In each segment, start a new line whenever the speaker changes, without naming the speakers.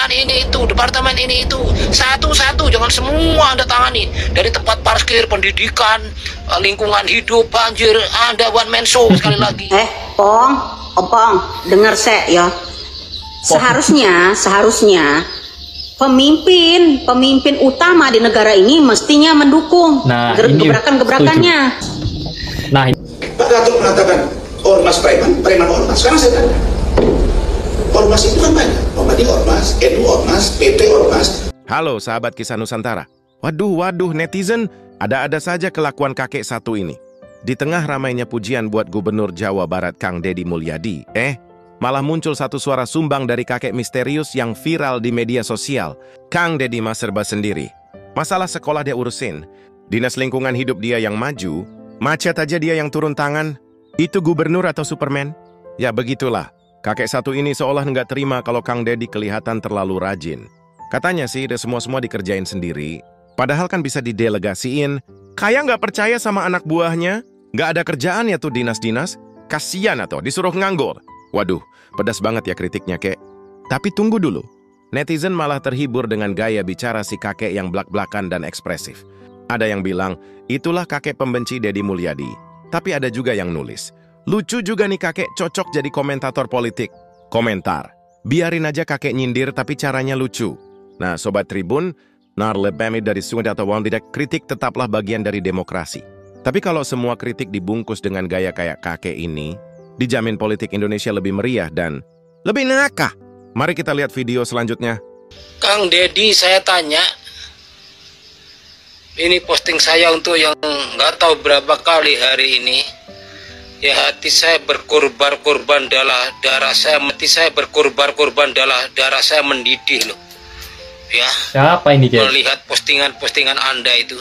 pengelolaan ini itu, departemen ini itu, satu-satu, jangan semua Anda tangani. Dari tempat parkir, pendidikan, lingkungan hidup, banjir, Anda one man show sekali lagi.
Opong, dengar saya ya. Seharusnya pemimpin utama di negara ini mestinya mendukung gebrakan-gebrakannya.
Nah,
Pak Gatot mengatakan ormas preman ormas. Sekarang saya tanya, ormas itu kan banyak. Ormas, NU ormas, PP ormas.
Halo sahabat Kisah Nusantara. Waduh netizen, ada-ada saja kelakuan kakek satu ini. Di tengah ramainya pujian buat Gubernur Jawa Barat Kang Deddy Mulyadi, malah muncul satu suara sumbang dari kakek misterius yang viral di media sosial. Kang Deddy mah serba sendiri. Masalah sekolah dia urusin, dinas lingkungan hidup dia yang maju, macet aja dia yang turun tangan. Itu gubernur atau Superman? Ya begitulah. Kakek satu ini seolah nggak terima kalau Kang Deddy kelihatan terlalu rajin. Katanya sih semua dikerjain sendiri, padahal kan bisa didelegasiin. Kayak nggak percaya sama anak buahnya, nggak ada kerjaan ya tuh dinas-dinas. Kasian atau disuruh nganggur. Waduh, pedas banget ya kritiknya, kek. Tapi tunggu dulu. Netizen malah terhibur dengan gaya bicara si kakek yang blak-blakan dan ekspresif. Ada yang bilang, itulah kakek pembenci Deddy Mulyadi. Tapi ada juga yang nulis, lucu juga nih kakek cocok jadi komentator politik. Komentar, biarin aja kakek nyindir tapi caranya lucu. Nah, Sobat Tribun, narlebemi dari Sunda atau Wandidak, kritik tetaplah bagian dari demokrasi. Tapi kalau semua kritik dibungkus dengan gaya kayak kakek ini, dijamin politik Indonesia lebih meriah dan lebih nakah. Mari kita lihat video selanjutnya.
Kang Deddy, saya tanya, ini posting saya untuk yang nggak tahu berapa kali hari ini. Ya hati saya berkorban-korban darah saya, berkorban-korban darah saya mendidih loh. Ya.
Siapa ini, Jay?
Melihat postingan-postingan Anda itu,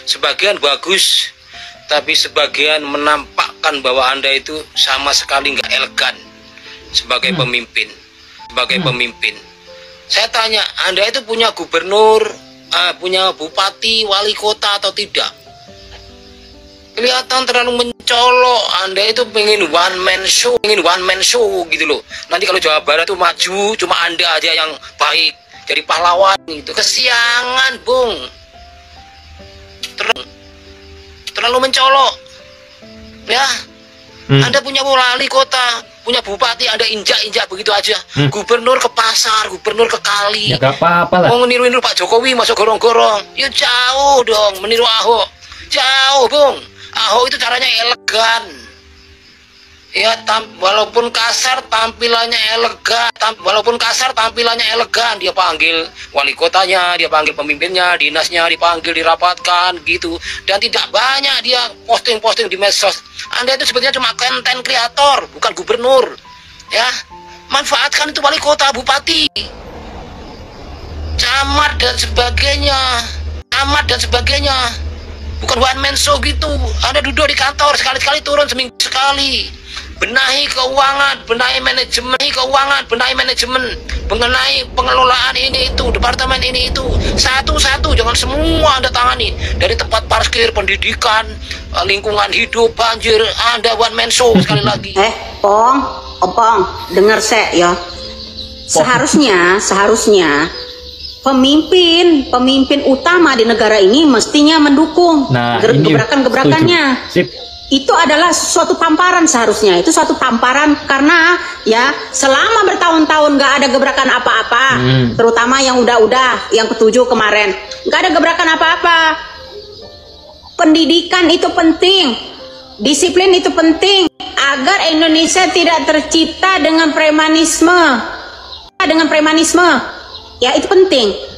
sebagian bagus, tapi sebagian menampakkan bahwa Anda itu sama sekali nggak elegan sebagai pemimpin. Saya tanya, Anda itu punya gubernur, punya bupati, wali kota atau tidak? Kelihatan terlalu mencolok. Anda itu pengen one man show gitu loh. Nanti kalau Jawa Barat tuh maju, cuma Anda aja yang baik, jadi pahlawan itu. Kesiangan, Bung. Terlalu mencolok. Ya. Anda punya wali kota, punya bupati, Anda injak-injak begitu aja. Gubernur ke pasar, gubernur ke kali.
Ya gak apa-apa lah.
Mau meniru Pak Jokowi masuk gorong-gorong. Ya jauh dong meniru Ahok. Jauh, Bung. Ahok itu caranya elegan. Ya, walaupun kasar tampilannya elegan. Dia panggil wali kotanya, dia panggil pemimpinnya, dinasnya dipanggil, dirapatkan gitu. Dan tidak banyak dia posting-posting di medsos. Anda itu sebetulnya cuma konten kreator, bukan gubernur. Ya, manfaatkan itu wali kota, bupati, camat dan sebagainya. Bukan one man show gitu. Anda duduk di kantor, sekali-sekali turun, seminggu sekali. Benahi keuangan, benahi manajemen, mengenai pengelolaan ini itu, departemen ini itu, satu-satu, jangan semua Anda tangani. Dari tempat parkir, pendidikan, lingkungan hidup, banjir, Anda one man show sekali lagi.
Opong, dengar saya ya. Seharusnya pemimpin utama di negara ini mestinya mendukung gebrakan-gebrakannya. Itu adalah suatu tamparan seharusnya. Itu suatu tamparan karena ya selama bertahun-tahun nggak ada gebrakan apa-apa, terutama yang udah yang ke-7 kemarin nggak ada gebrakan apa-apa. Pendidikan itu penting, disiplin itu penting agar Indonesia tidak tercipta dengan premanisme. Ya itu penting.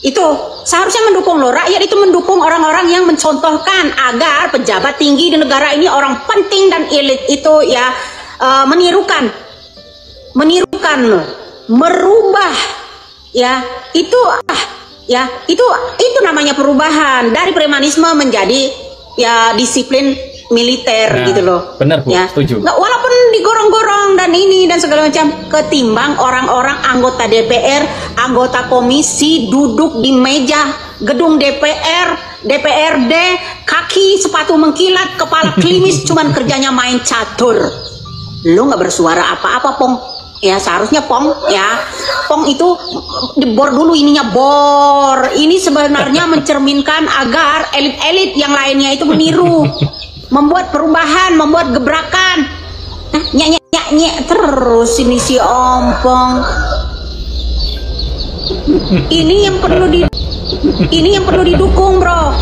Itu seharusnya mendukung loh, rakyat itu mendukung orang-orang yang mencontohkan agar pejabat tinggi di negara ini, orang penting dan elit itu ya menirukan loh, merubah ya itu namanya perubahan dari premanisme menjadi ya disiplin militer gitu loh.
Benar, Bu,
ya.
setuju.
Nggak, walaupun digorong-gorong dan ini dan segala macam, ketimbang orang-orang anggota DPR, anggota komisi duduk di meja gedung DPRD, kaki sepatu mengkilat, kepala klimis, cuman kerjanya main catur. Lo nggak bersuara apa-apa, Pong. ya seharusnya Pong ya. Pong itu dibor dulu ininya, bor. Ini sebenarnya mencerminkan agar elit-elit yang lainnya itu meniru, membuat perubahan, membuat gebrakan. Nyek terus ini si Ompong. Ini yang perlu didukung, bro.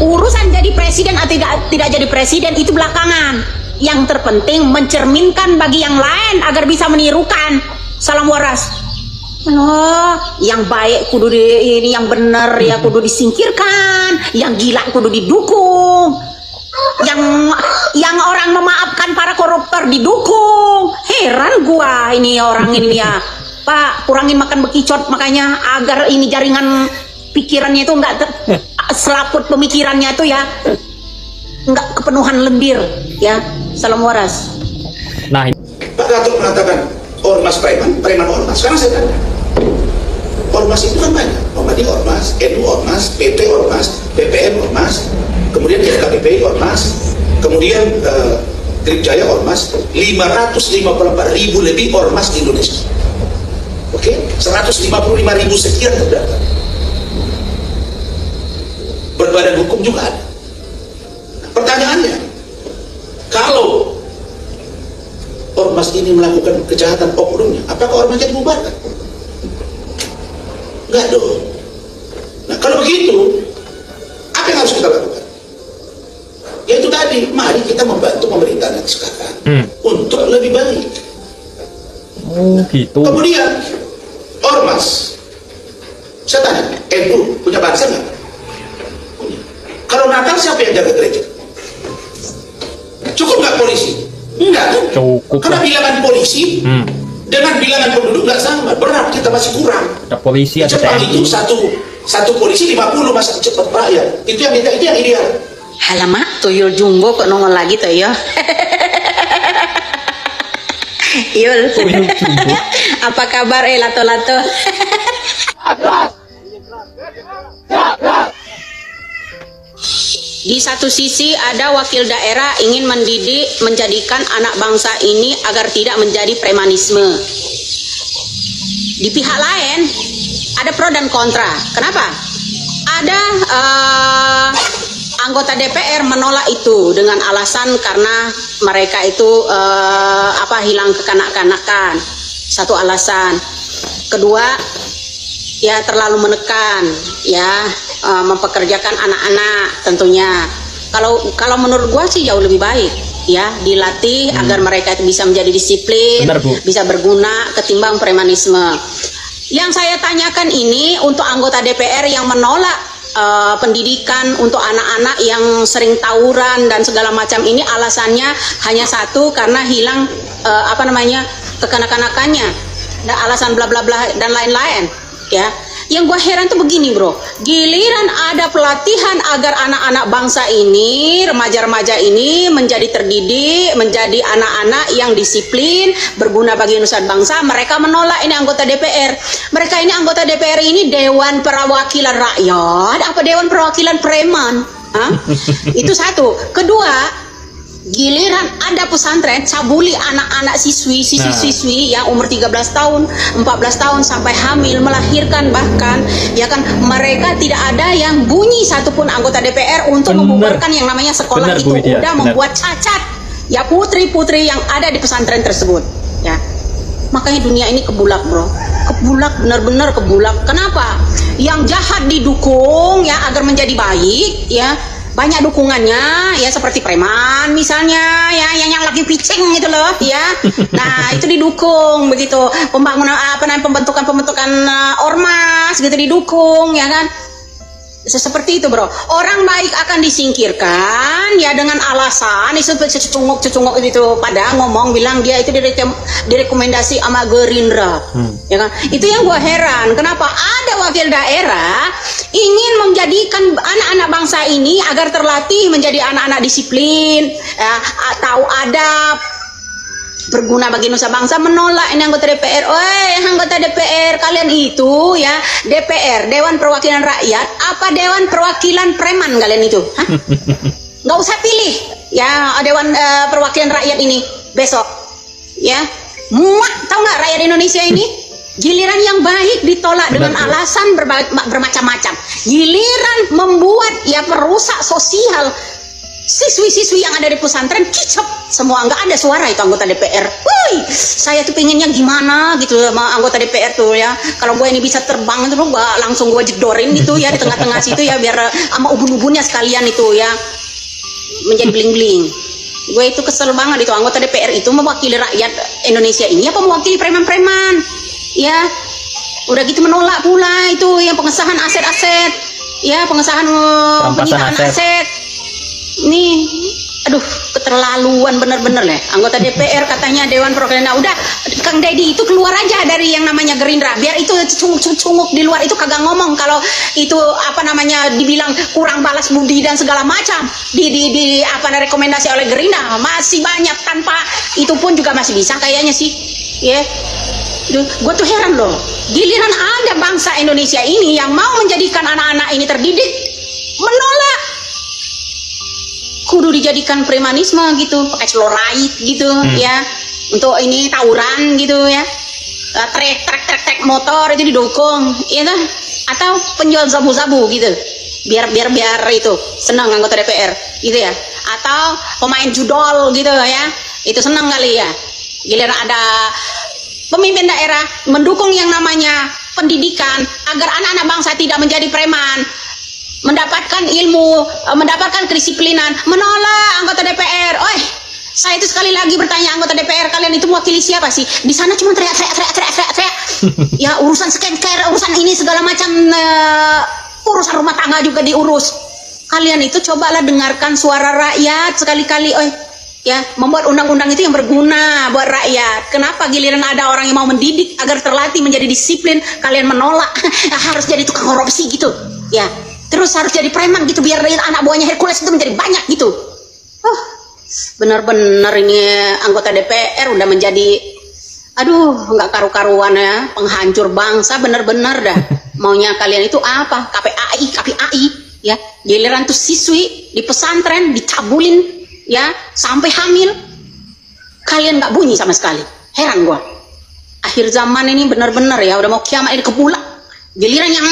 Urusan jadi presiden atau tidak jadi presiden itu belakangan. Yang terpenting mencerminkan bagi yang lain agar bisa menirukan. Salam waras. Oh, yang baik kudu ini, yang benar ya kudu disingkirkan, yang gila kudu didukung, yang orang memaafkan para koruptor didukung. Heran gua ini orang ini ya. Pak, kurangin makan bekicot makanya agar ini jaringan pikirannya itu enggak selaput pemikirannya itu ya. Enggak kepenuhan lendir ya. Salam waras.
Nah,
Pak Gatot mengatakan ormas preman ormas. Sekarang saya tanya, ormas itu kan banyak. Muhammadiyah ormas, NU ormas, PP ormas, PPM ormas, kemudian FKPPI ormas, kemudian Gripjaya ormas, 554.000 lebih ormas di Indonesia. Oke, 155.000 sekian terdaftar. Berbadan hukum juga ada. Pertanyaannya, kalau ormas ini melakukan kejahatan oknumnya, apakah ormasnya dibubarkan? Enggak dong. Nah, kalau begitu, apa yang harus kita lakukan? Yaitu tadi, mari kita membantu pemerintahan sekarang untuk lebih baik.
oh gitu.
Kemudian, ormas. Saya tanya, NU punya bangsa nggak? Punya. Kalau Natal siapa yang jaga gereja? Cukup nggak polisi? Enggak kan?
Cukup
Karena
lah.
bilangan polisi dengan bilangan penduduk nggak sama. Berat, kita masih kurang.
Ada polisi, ada
Jepang
TNI.
itu satu polisi 50 masa cepat rakyat. Itu yang ideal.
Halamak, tuyul jumbo kok nongol lagi tuh ya. Yul.
Tuyul jumbo.
Apa kabar lato-lato? Di satu sisi ada wakil daerah ingin menjadikan anak bangsa ini agar tidak menjadi premanisme. Di pihak lain ada pro dan kontra. Kenapa? Ada anggota DPR menolak itu dengan alasan karena mereka itu hilang kekanak-kanakan. Satu alasan. Kedua, ya terlalu menekan, ya mempekerjakan anak-anak tentunya. Kalau menurut gua sih jauh lebih baik, ya dilatih agar mereka itu bisa menjadi disiplin,
Benar, Bu.
bisa berguna ketimbang premanisme. Yang saya tanyakan ini untuk anggota DPR yang menolak pendidikan untuk anak-anak yang sering tawuran dan segala macam ini, alasannya hanya satu, karena hilang kekanak-kanakannya, dan alasan bla bla bla dan lain-lain. Ya, yang gue heran tuh begini, bro, giliran ada pelatihan agar anak-anak bangsa ini, remaja-remaja ini menjadi terdidik, menjadi anak-anak yang disiplin, berguna bagi nusa bangsa, mereka menolak. Ini anggota DPR. Mereka ini anggota DPR ini Dewan Perwakilan Rakyat apa Dewan Perwakilan Preman? Hah? Itu satu. Kedua, giliran ada pesantren cabuli anak-anak siswi yang umur 13 tahun, 14 tahun sampai hamil, melahirkan bahkan, ya kan, mereka tidak ada yang bunyi satupun anggota DPR untuk membubarkan yang namanya sekolah.
Benar,
itu
Bu Widya.
udah
Benar.
membuat cacat ya putri-putri yang ada di pesantren tersebut, ya. Makanya dunia ini kebulak, bro, kebulak, benar-benar kebulak. Kenapa? Yang jahat didukung ya agar menjadi baik, ya. Banyak dukungannya, ya, seperti preman misalnya, ya, yang lagi pitching gitu loh, ya. Nah, itu didukung begitu. Pembangunan pembentukan ormas gitu didukung, ya kan. Seperti itu, bro. Orang baik akan disingkirkan ya dengan alasan itu cecunguk itu, pada ngomong bilang dia itu direkomendasi sama Gerindra, ya kan. Itu yang gua heran, kenapa ada wakil daerah ingin menjadikan anak-anak bangsa ini agar terlatih menjadi anak-anak disiplin, ya, tahu adab, berguna bagi nusa bangsa, menolak. Ini anggota DPR. Anggota DPR kalian itu, ya, DPR, Dewan Perwakilan Rakyat apa Dewan Perwakilan Preman kalian itu? Hah? Nggak usah pilih, ya, Dewan Perwakilan Rakyat ini besok, ya. Muak, tahu nggak rakyat Indonesia ini? Giliran yang baik ditolak dengan alasan bermacam-macam. Giliran membuat ya perusak sosial siswi-siswi yang ada di pesantren kicap semua, nggak ada suara itu anggota DPR. Woi, saya tuh pengennya gimana gitu sama anggota DPR tuh ya. Kalau gue ini bisa terbang itu gue langsung gue jedorin gitu ya di tengah-tengah situ ya, biar sama ubun-ubunnya sekalian itu ya menjadi bling-bling. Gue itu kesel banget itu anggota DPR itu mewakili rakyat Indonesia ini apa mewakili preman-preman ya. Udah gitu menolak pula itu yang pengesahan aset-aset ya, pengesahan penyitaan aset. Nih, aduh keterlaluan bener-bener ya anggota DPR katanya Dewan Perwakilan. Nah, udah Kang Deddy itu keluar aja dari yang namanya Gerindra, biar itu cunguk di luar itu kagak ngomong kalau itu apa namanya dibilang kurang balas budi dan segala macam di apa rekomendasi oleh Gerindra. Masih banyak, tanpa itu pun juga masih bisa kayaknya sih ya. Gue tuh heran loh, giliran ada bangsa Indonesia ini yang mau menjadikan anak-anak ini terdidik menolak, kudu dijadikan premanisme gitu, pakai celorait gitu ya, untuk ini tawuran gitu ya, trek motor itu didukung ya kan, atau penjual sabu-sabu gitu, biar itu senang anggota DPR gitu ya, atau pemain judol gitu ya, itu senang kali ya. Giliran ada pemimpin daerah mendukung yang namanya pendidikan agar anak-anak bangsa tidak menjadi preman, mendapatkan ilmu, mendapatkan kedisiplinan, menolak anggota DPR. Oi, saya itu sekali lagi bertanya anggota DPR, kalian itu mewakili siapa sih? Di sana cuma teriak. Ya urusan skincare, urusan ini segala macam, urusan rumah tangga juga diurus. Kalian itu cobalah dengarkan suara rakyat sekali-kali, oi. Ya, membuat undang-undang itu yang berguna buat rakyat. Kenapa giliran ada orang yang mau mendidik agar terlatih menjadi disiplin, kalian menolak? Harus jadi tukang korupsi gitu. Ya, terus harus jadi preman gitu biar anak buahnya Hercules itu menjadi banyak gitu. Benar-benar ini anggota DPR udah menjadi, aduh nggak karu-karuan ya, penghancur bangsa benar-benar dah. Maunya kalian itu apa? KPAI ya. Giliran tuh siswi di pesantren dicabulin ya sampai hamil, kalian nggak bunyi sama sekali. Heran gua. Akhir zaman ini benar-benar ya udah mau kiamat ini kepulak. Giliran yang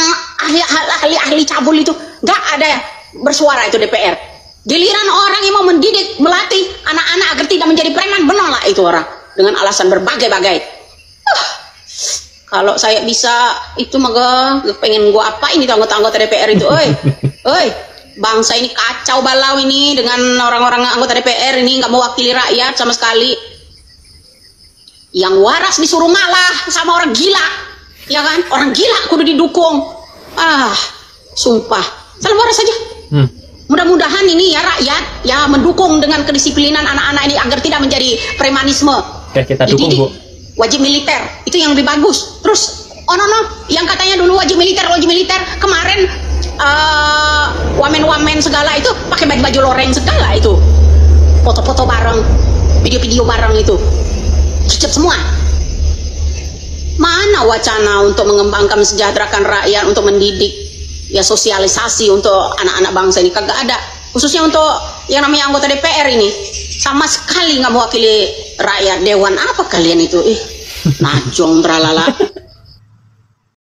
ahli cabul itu nggak ada bersuara itu DPR. Giliran orang yang mau mendidik, melatih anak-anak agar tidak menjadi preman, menolak itu orang dengan alasan berbagai-bagai. Kalau saya bisa itu mah pengen gua apain itu anggota DPR itu, oi, bangsa ini kacau balau ini dengan orang-orang anggota DPR ini nggak mewakili rakyat sama sekali. Yang waras disuruh ngalah sama orang gila, ya kan? Orang gila kudu didukung. Sumpah, salah waras saja. Mudah-mudahan ini ya rakyat ya mendukung dengan kedisiplinan anak-anak ini agar tidak menjadi premanisme.
Oke, kita dukung, Bu.
Wajib militer itu yang lebih bagus. Terus yang katanya dulu wajib militer kemarin wamen segala itu pakai baju loreng segala itu, foto-foto bareng, video-video bareng itu kicap semua. Mana wacana untuk mengembangkan mesejahterakan rakyat, untuk mendidik ya, sosialisasi untuk anak-anak bangsa ini kagak ada, khususnya untuk yang namanya anggota DPR ini sama sekali nggak mewakili rakyat. Dewan apa kalian itu? Najong tralala.